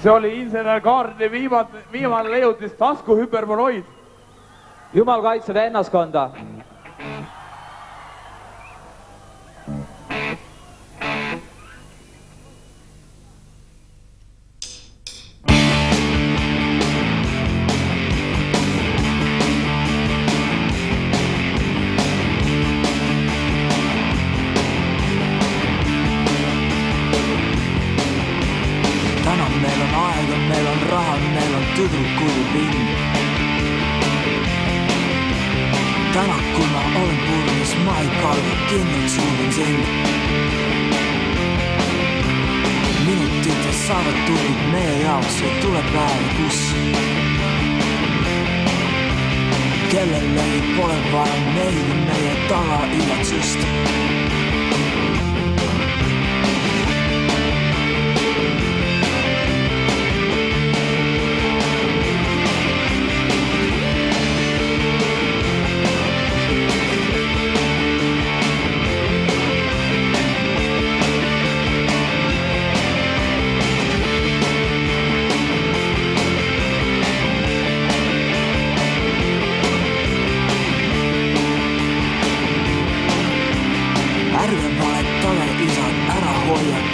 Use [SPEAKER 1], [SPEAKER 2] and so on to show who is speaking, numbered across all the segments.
[SPEAKER 1] See oli insener Kaarni viimane leiutis taskuhüpermoloid.
[SPEAKER 2] Jumal kaitseb ennaskonda.
[SPEAKER 3] Meil on raha, meil on tüdrukuid ring. Täna kui ma olen purnis, ma ei karga, kinnud suudan sind. Minutites saavad tunnid meie jaoks ja tuleb päev, kus kellelegi pole vaja meid meie taga igatsust.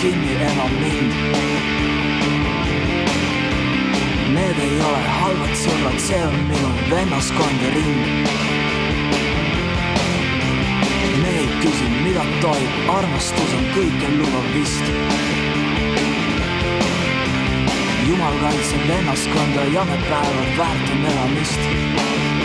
[SPEAKER 3] Kinni enam mind. Need ei ole halvad sõbrad, see on minu vennaskond ja ring. Me ei küsi, mida toib, armastus on kõike lubav vist. Jumal kaitseb vennaskonda ja me päevad väärt on elamist.